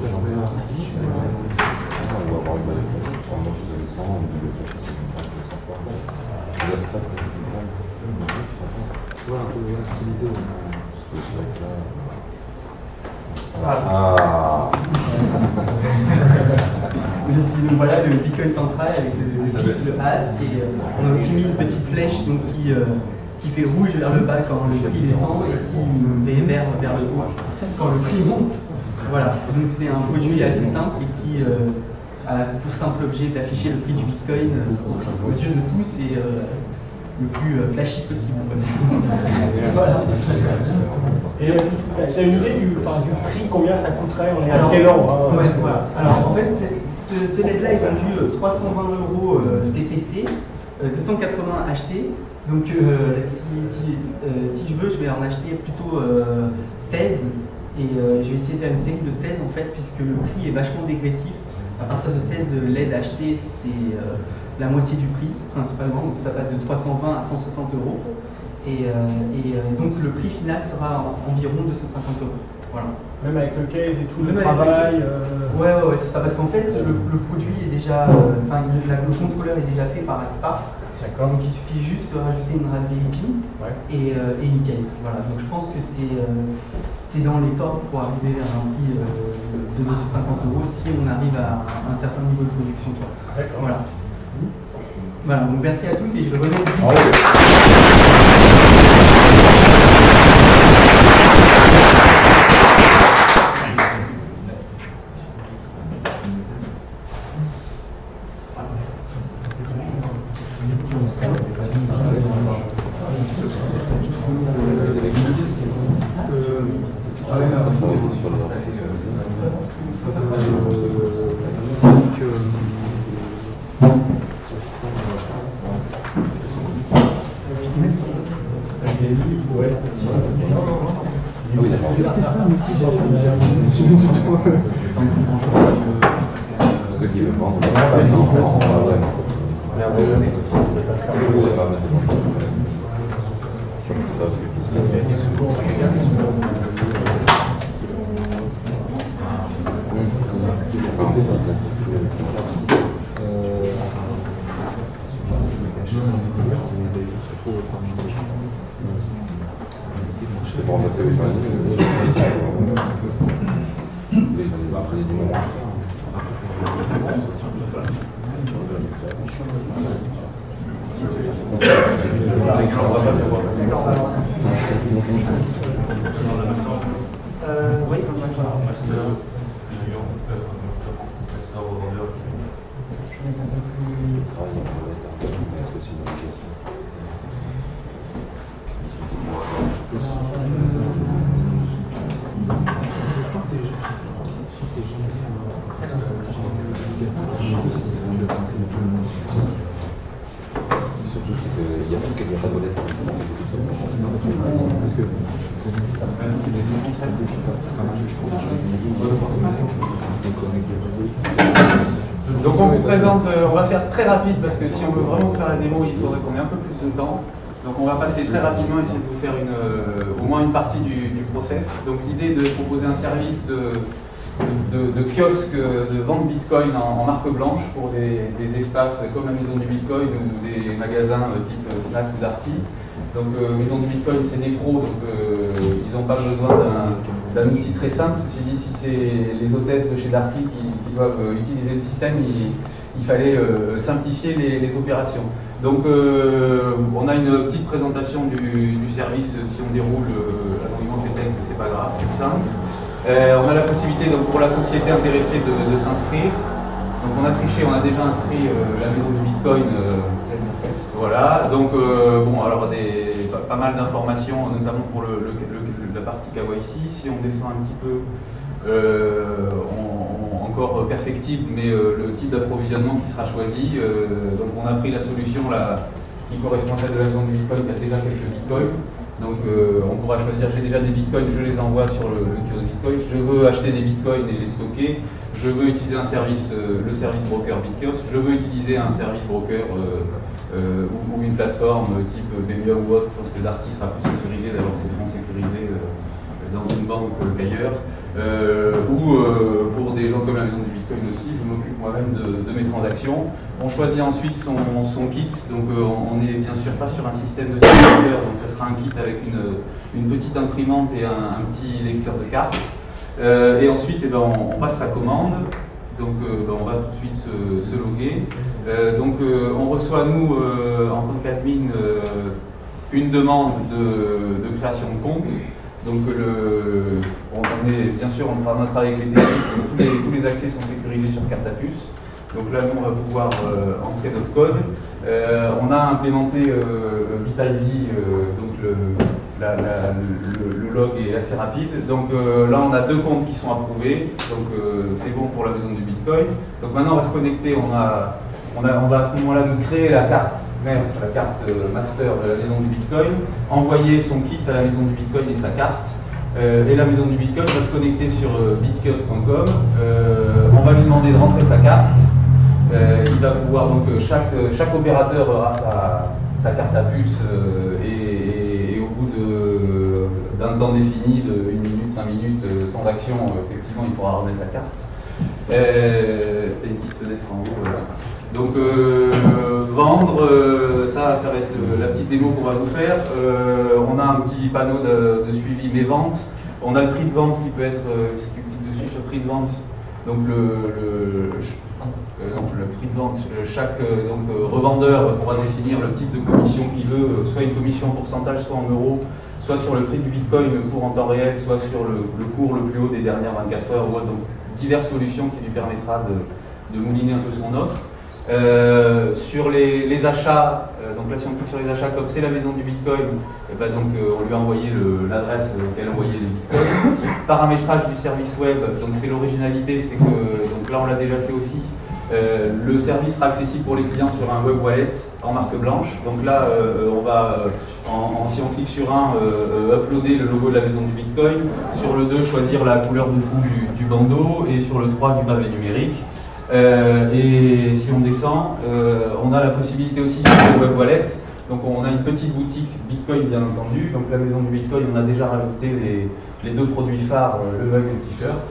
Donc voilà le Bitcoin central avec le ASC et on a aussi mis une petite flèche donc, qui fait rouge vers le bas quand le prix descend et qui fait vert vers le haut quand le prix monte. Voilà, donc c'est un produit assez simple et qui a pour simple objet d'afficher le prix du Bitcoin aux yeux de tous et le plus flashy possible. Voilà. Et tu as une idée du prix, combien ça coûterait? On est à quel ordre ouais, voilà. Alors en fait, ce LED-là est vendu 320 € TTC, 280 achetés. Donc si je veux, je vais en acheter plutôt 16 et je vais essayer de faire une série de 16 en fait, puisque le prix est vachement dégressif. À partir de 16 LED achetés, c'est la moitié du prix principalement, donc ça passe de 320 à 160 €. Et donc le prix final sera environ 250 €. Voilà. Même avec le case et tout le travail Ouais, c'est ça, parce qu'en fait le produit est déjà, le contrôleur est déjà fait par Expart. D'accord. Donc il suffit juste de rajouter une Raspberry Pi et une case. Voilà. Donc je pense que c'est dans les cordes pour arriver à un prix de 250 € si on arrive à un certain niveau de production. Voilà. Voilà, donc merci à tous et je le remets ici. Donc on vous présente, on va faire très rapide parce que si on veut vraiment faire la démo, il faudrait qu'on ait un peu plus de temps. Donc on va passer très rapidement, essayer de vous faire au moins une partie du process. Donc l'idée de proposer un service de kiosque de vente Bitcoin en marque blanche pour des espaces comme la maison du Bitcoin ou des magasins type Fnac ou Darty. Donc maison du Bitcoin c'est des pros, donc ils n'ont pas besoin d'un outil très simple. Ceci dit, si c'est les hôtesses de chez Darty qui doivent utiliser le système, il fallait simplifier les opérations. Donc on a une petite présentation du service. Si on déroule anonymement les textes, c'est pas grave, tout simple. On a la possibilité donc, pour la société intéressée de s'inscrire. Donc on a triché, on a déjà inscrit la maison du Bitcoin. Voilà, donc bon, alors pas mal d'informations, notamment pour la partie KYC. Si on descend un petit peu, encore perfectible, mais le type d'approvisionnement qui sera choisi. Donc on a pris la solution qui correspond à celle de la maison du Bitcoin, qui a déjà quelques Bitcoins. Donc on pourra choisir, j'ai déjà des Bitcoins, je les envoie sur le kiosque Bitcoin. Je veux acheter des Bitcoins et les stocker. Je veux utiliser un service, le service broker BitKiosque. Je veux utiliser un service broker ou une plateforme type Bemium ou autre. Je pense que Darty sera plus sécurisé, d'avoir ses fonds sécurisés dans une banque qu'ailleurs, ou pour des gens comme la maison du Bitcoin aussi, je m'occupe moi-même de mes transactions. On choisit ensuite son kit, donc on n'est bien sûr pas sur un système de lecteur, donc ce sera un kit avec une petite imprimante et un petit lecteur de cartes. Et ensuite, on passe sa commande, donc on va tout de suite se loguer. On reçoit, nous, en tant qu'admin, une demande de création de compte. Donc on est bien sûr on travaille avec les techniques, tous les accès sont sécurisés sur carte à puce. Donc là nous on va pouvoir entrer notre code. On a implémenté VitalD, donc le log est assez rapide. Donc là on a 2 comptes qui sont approuvés, donc c'est bon pour la maison du Bitcoin. Donc maintenant on va se connecter, on va à ce moment-là nous créer la carte mère, la carte master de la maison du Bitcoin, envoyer son kit à la maison du Bitcoin et sa carte, et la maison du Bitcoin va se connecter sur bitkios.com, on va lui demander de rentrer sa carte, il va pouvoir, donc chaque opérateur aura sa carte à puce, et au bout d'un temps défini, de 1 minute, 5 minutes, sans action, effectivement il pourra remettre la carte. T'as une petite fenêtre en haut, voilà. Donc vendre, ça va être la petite démo qu'on va vous faire. On a un petit panneau de suivi mes ventes. On a le prix de vente qui peut être, si tu cliques dessus sur prix de vente, donc le prix de vente, chaque revendeur pourra définir le type de commission qu'il veut, soit une commission en pourcentage, soit en euros, soit sur le prix du Bitcoin, le cours en temps réel, soit sur le cours le plus haut des dernières 24 heures, ou autre. Donc diverses solutions qui lui permettra de mouliner un peu son offre. Sur les achats, donc là si on clique sur les achats, comme c'est la maison du Bitcoin, on lui a envoyé l'adresse qu'elle envoyait le Bitcoin. Paramétrage du service web, donc c'est l'originalité, c'est que, donc là on l'a déjà fait aussi, le service sera accessible pour les clients sur un web wallet en marque blanche. Donc là on va, si on clique sur un, uploader le logo de la maison du Bitcoin, sur le 2 choisir la couleur de fond du bandeau, et sur le 3 du pavé numérique. Et si on descend, on a la possibilité aussi sur le web wallet. Donc on a une petite boutique Bitcoin bien entendu. Donc la maison du Bitcoin, on a déjà rajouté les 2 produits phares, le mug et le t-shirt.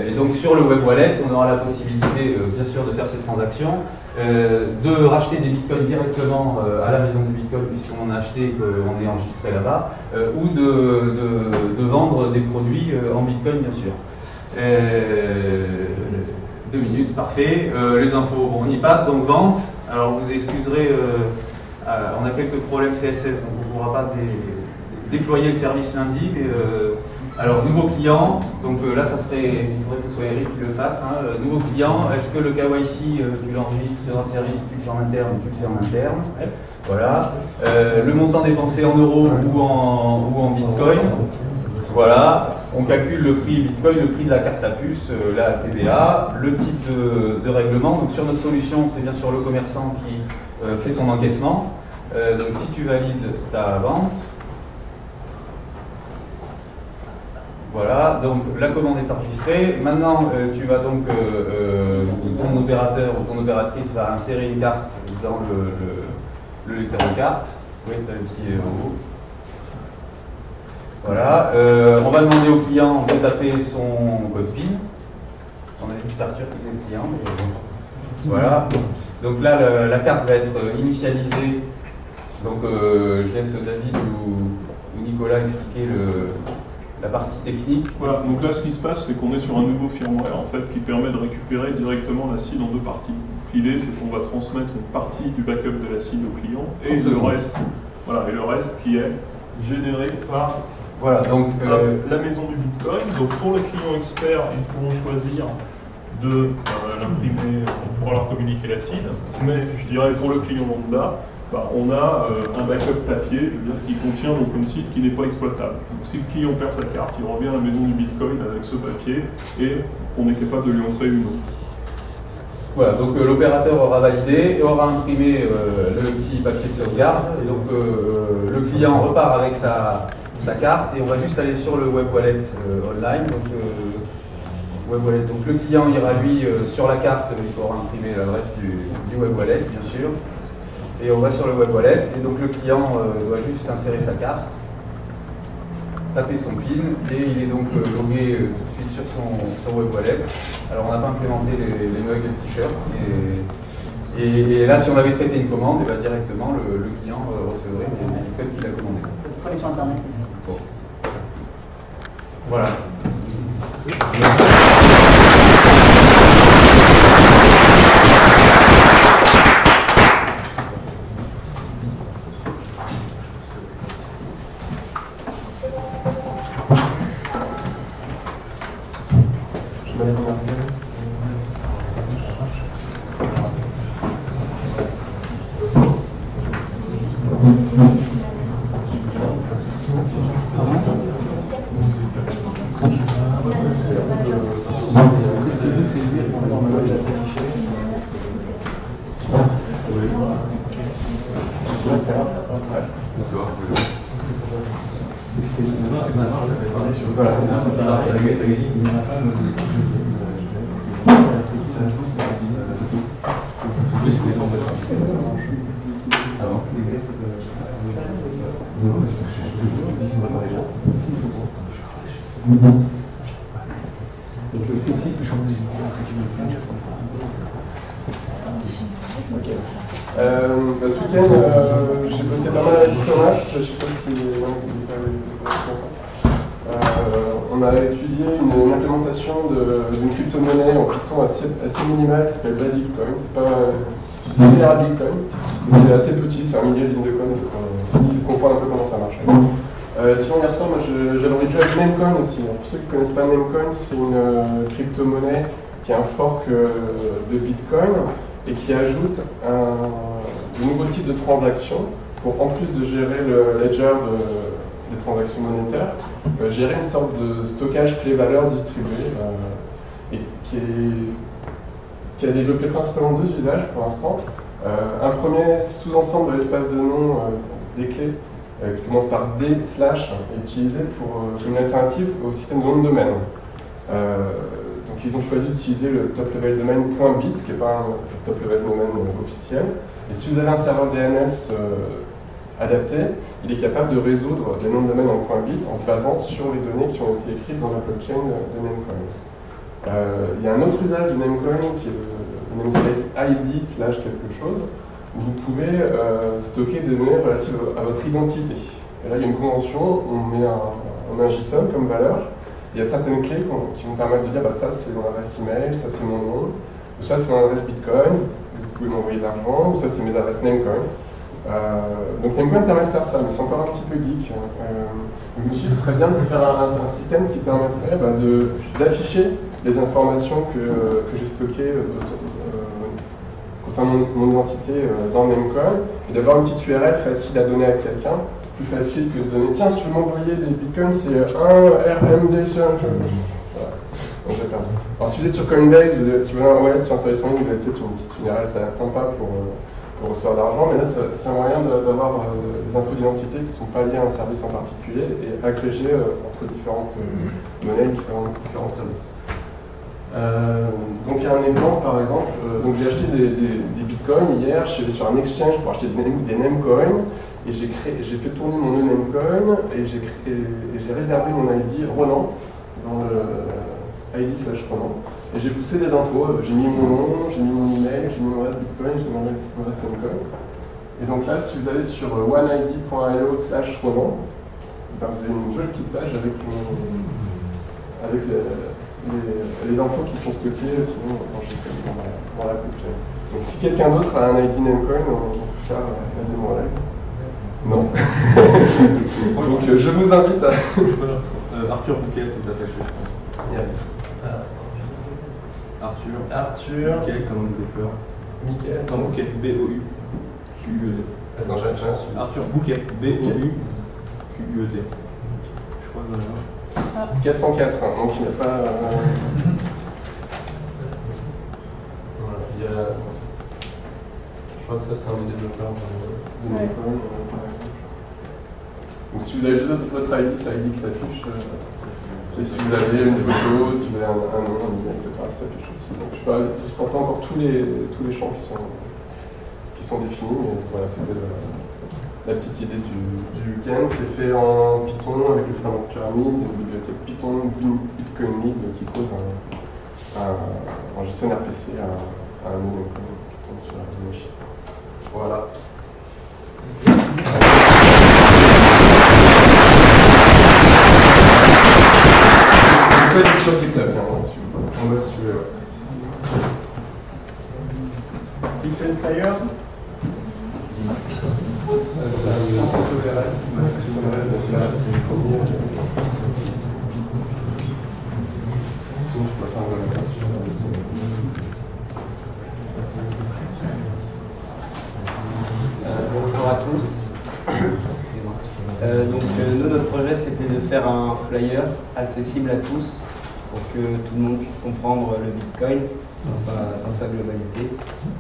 Et donc sur le web wallet, on aura la possibilité bien sûr de faire ces transactions, de racheter des bitcoins directement à la maison du Bitcoin puisqu'on en a acheté et qu'on est enregistré là-bas, ou de vendre des produits en bitcoin bien sûr. 2 minutes, parfait. Les infos, bon, on y passe, donc vente. Alors vous excuserez, on a quelques problèmes CSS, donc on ne pourra pas déployer le service lundi, mais alors nouveau client, donc là ça serait, il faudrait que ce soit Eric qui le fasse, hein. Nouveau client, est-ce que le KYC tu l'enregistres sur un service, tu le fais en interne, tu le fais en interne, voilà. Le montant dépensé en euros ou en bitcoin. Voilà, on calcule le prix Bitcoin, le prix de la carte à puce, la TVA, le type de règlement. Donc sur notre solution, c'est bien sûr le commerçant qui fait son encaissement. Donc si tu valides ta vente, voilà, donc la commande est enregistrée. Maintenant, tu vas donc, ton opérateur ou ton opératrice va insérer une carte dans le lecteur de carte. Oui, tu as le petit en haut. Voilà, on va demander au client de taper son code PIN. On a dit que c'est Arthur qui faisait le client. Voilà, donc là la carte va être initialisée. Donc je laisse David ou Nicolas expliquer la partie technique. Voilà, donc là ce qui se passe, c'est qu'on est sur un nouveau firmware en fait qui permet de récupérer directement la seed en 2 parties. L'idée c'est qu'on va transmettre une partie du backup de la seed au client et le reste, voilà, et le reste qui est généré par la maison du Bitcoin. Donc pour les clients experts, ils pourront choisir de l'imprimer, on pourra leur communiquer la seed, mais je dirais pour le client lambda, on a un backup papier, c'est-à-dire qui contient donc une seed qui n'est pas exploitable. Donc si le client perd sa carte, il revient à la maison du Bitcoin avec ce papier et on est capable de lui en créer une autre. Voilà, donc l'opérateur aura validé et aura imprimé le petit papier de sauvegarde, et donc le client repart avec sa carte, et on va juste aller sur le web wallet online. Donc, donc le client ira lui sur la carte, il faudra imprimer l'adresse du web wallet bien sûr, et on va sur le web wallet, et donc le client doit juste insérer sa carte. taper son PIN et il est donc logué tout de suite sur son web wallet. Alors on n'a pas implémenté les Nugget t-shirts et là si on avait traité une commande, et directement le client recevrait les bitcoins qu'il a commandé. Connexion internet. Bon. Voilà. Ce week-end, j'ai bossé pas mal avec Thomas, je ne sais pas si on a étudié une implémentation d'une crypto-monnaie en Python assez minimale qui s'appelle Basiccoin. C'est pas similaire à Bitcoin, mais c'est assez petit, c'est 1 millier de lignes de code, donc essayer de comprendre un peu comment ça marche. Sinon, hier soir, moi j'avais joué avec Namecoin aussi. Alors, pour ceux qui ne connaissent pas Namecoin, c'est une crypto-monnaie qui est un fork de Bitcoin et qui ajoute de nouveaux types de transactions pour, en plus de gérer le ledger des transactions monétaires, gérer une sorte de stockage clé-valeur distribué et qui a développé principalement 2 usages pour l'instant. Un premier sous-ensemble de l'espace de nom des clés qui commence par D/ est utilisé comme une alternative au système de nom de domaine. Donc ils ont choisi d'utiliser le top level domain .bit, qui n'est pas un top level domain officiel. Et si vous avez un serveur DNS adapté, il est capable de résoudre des noms de domaine en .bit en se basant sur les données qui ont été écrites dans la blockchain de Namecoin. Il y a un autre usage de Namecoin qui est le namespace ID/ quelque chose, où vous pouvez stocker des données relatives à votre identité. Et là, il y a une convention, on met un JSON comme valeur. Il y a certaines clés qui vont permettre de dire ça c'est mon adresse email, ça c'est mon nom, ou ça c'est mon adresse Bitcoin, vous pouvez m'envoyer de l'argent, ou ça c'est mes adresses Namecoin. Donc Namecoin permet de faire ça, mais c'est encore un petit peu geek. Je me suis dit que ce serait bien de faire un système qui permettrait d'afficher les informations que j'ai stockées concernant mon identité dans Namecoin, et d'avoir une petite URL facile à donner à quelqu'un. Plus facile que de donner, tiens, si tu veux m'envoyer des bitcoins, c'est 1 RMD. Voilà. Donc j'ai perdu. Alors si vous êtes sur Coinbase, si vous avez un wallet sur un service en ligne, vous avez peut-être une petite URL sympa pour recevoir de l'argent, mais là c'est un moyen d'avoir des infos d'identité qui ne sont pas liées à un service en particulier et agrégées entre différentes monnaies, différents services. Donc il y a un exemple par exemple, donc j'ai acheté des bitcoins hier, je suis allé sur un exchange pour acheter des Namecoin et j'ai fait tourner mon nœud Namecoin et j'ai réservé mon ID Roland dans le ID / Roland et j'ai poussé des infos, j'ai mis mon nom, j'ai mis mon email, j'ai mis mon adresse Bitcoin, j'ai mis mon adresse Namecoin. Et donc là si vous allez sur oneid.io / Roland, vous avez une jolie petite page avec les infos qui sont stockées sinon dans la blockchain. Donc si quelqu'un d'autre a un ID Namecoin, on peut faire la démo en live. Non. Donc je vous invite à... Arthur Bouquet, vous attachez. Arthur Bouquet, comme on des fleurs. Michael. Non, Bouquet, B-O-U-Q-U-E-T. Attends, j'ai un suivi. Arthur Bouquet, B-O-U-Q-U-E-T. Je crois que voilà. 404, donc il n'y a pas... Voilà, il y a... Je crois que ça c'est un des développeurs de Namecoin. Donc si vous avez juste votre ID, c'est l'ID qui s'affiche. Et si vous avez une photo, si vous avez un nom, un email, etc., ça s'affiche aussi. Donc je ne sais pas, ça ne supporte pas encore tous les champs qui sont définis, mais voilà, c'était le... la petite idée du week-end. C'est fait en Python avec le framework Pyramid, une bibliothèque Python, Bitcoin Lib qui pose un gestionnaire PC à un nœud Python sur la machine. Voilà. On peut être sur GitHub, on va suivre. Bitcoin Flyer. Bonjour à tous. Nous, notre projet, c'était de faire un flyer accessible à tous pour que tout le monde puisse comprendre le Bitcoin dans sa globalité.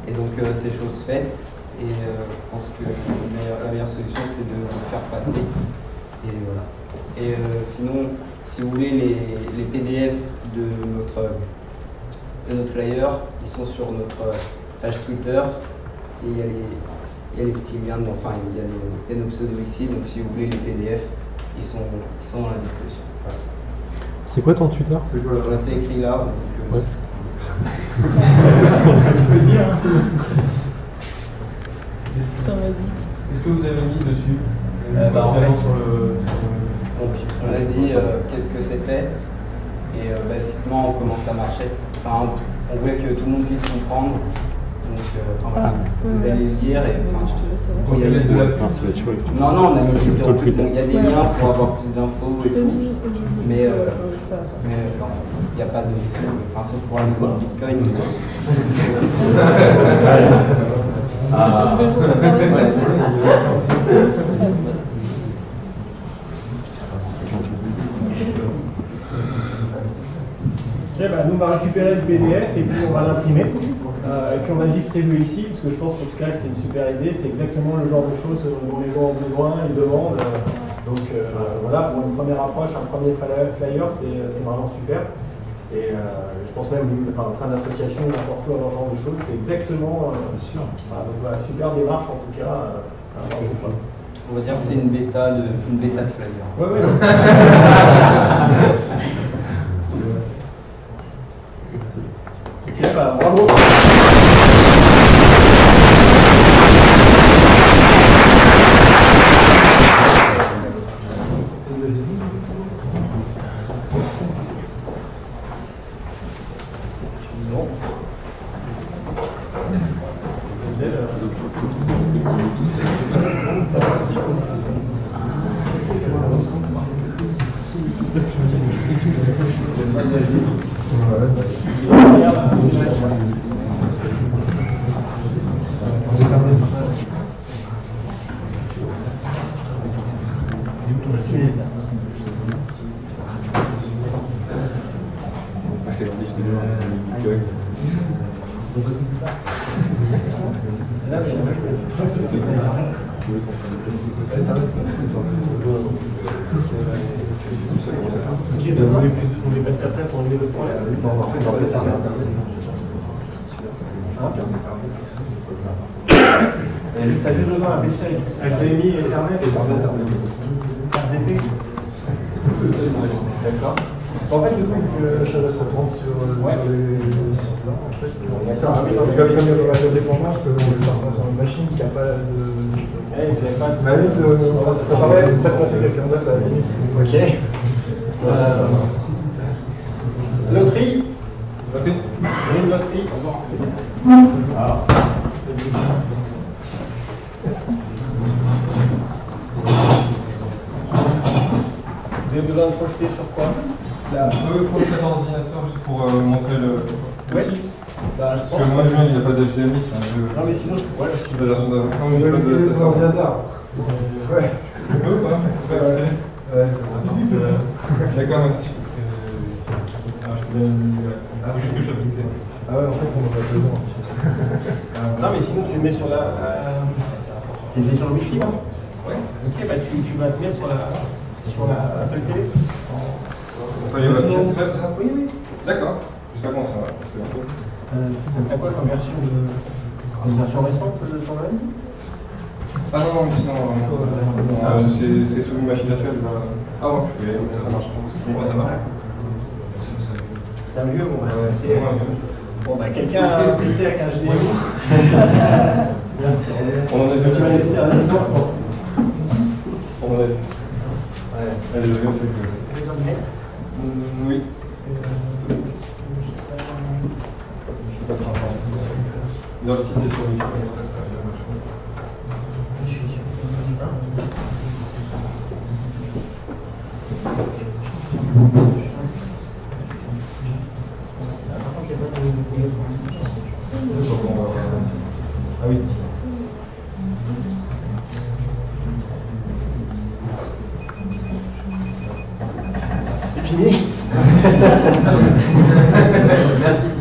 Et donc, c'est chose faite. Et je pense que la meilleure solution, c'est de le faire passer. Et voilà. Et sinon, si vous voulez, les PDF de notre flyer, ils sont sur notre page Twitter. Et il y a les petits liens, enfin, il y a nos pseudos ici. Donc, si vous voulez les PDF, ils sont dans la description. Voilà. C'est quoi ton Twitter? C'est écrit là. Donc, ouais. Tu peux le dire, hein, Est-ce que vous avez mis dessus en fait, donc, on a dit qu'est-ce que c'était et basiquement comment ça marchait. Enfin, on voulait que tout le monde puisse comprendre. Donc, voilà. Vous allez le lire et il y a de la non, on a mis zéro. Donc, il y a des liens pour avoir plus d'infos et tout. Mais il n'y a pas de enfin, sauf pour la maison de Bitcoin. Okay, bah, nous on va récupérer le PDF et puis on va l'imprimer et puis on va le distribuer ici parce que je pense qu'en tout cas c'est une super idée, c'est exactement le genre de choses dont les gens ont besoin, ils demandent. Donc voilà, pour une première approche, un premier flyer, c'est vraiment super. Et je pense même au sein d'associations, n'importe où, dans ce genre de choses, c'est exactement sûr. Voilà, donc voilà, super démarche en tout cas. On va dire que c'est une bêta de flyer. Ouais, ouais. Ok, bah bravo. On est passé après pour enlever le point. T'as juste besoin d'un PC HDMI, Ethernet et HDP. D'accord. En fait, le truc, c'est que ça va se reprendre sur les. D'accord. Comme il y a pas de dépendance, on est sur une machine qui n'a pas de. Vous n'avez pas de. La limite, ça paraît ça commencer quelqu'un d'autre à la limite. Ok. Loterie. Une loterie. Ah. Vous avez besoin de projeter sur quoi? Là, projeter sur l'ordinateur juste pour montrer le site. Bah, je pense. Parce que moi, il n'y a pas d'HDMI, c'est un jeu. Non, mais sinon, ouais, Je suis de la version d'avant. Non, mais j'ai pas de ordinateur. Ouais. Tu peux ou pas? Ouais. Si, c'est bon. D'accord, merci. Juste que je sois fixé. Ah ouais, en fait, on en a besoin. Non, mais sinon, tu le mets sur la. T'es sur le Wi-Fi, là? Ouais. Ok, bah tu vas te mettre sur la Apple TV. On peut aller voir le ça? Oui, oui. D'accord. Je sais pas comment ça va. Ça me fait quoi comme version récente de ton OS? Ah non, mais sinon, c'est sous une machine virtuelle. Ah ouais, ça marche. Ouais, ça marche. C'est un vieux, bon. Ouais. Bon, bah, quelqu'un a un PC avec un HDMI. On en a Tu vas laisser un résident, je pense. On en a vu. Ouais. Allez, je vais faire que. Oui. Je sais pas trop. Non, si c'est sur YouTube. Ah oui. C'est fini. Merci.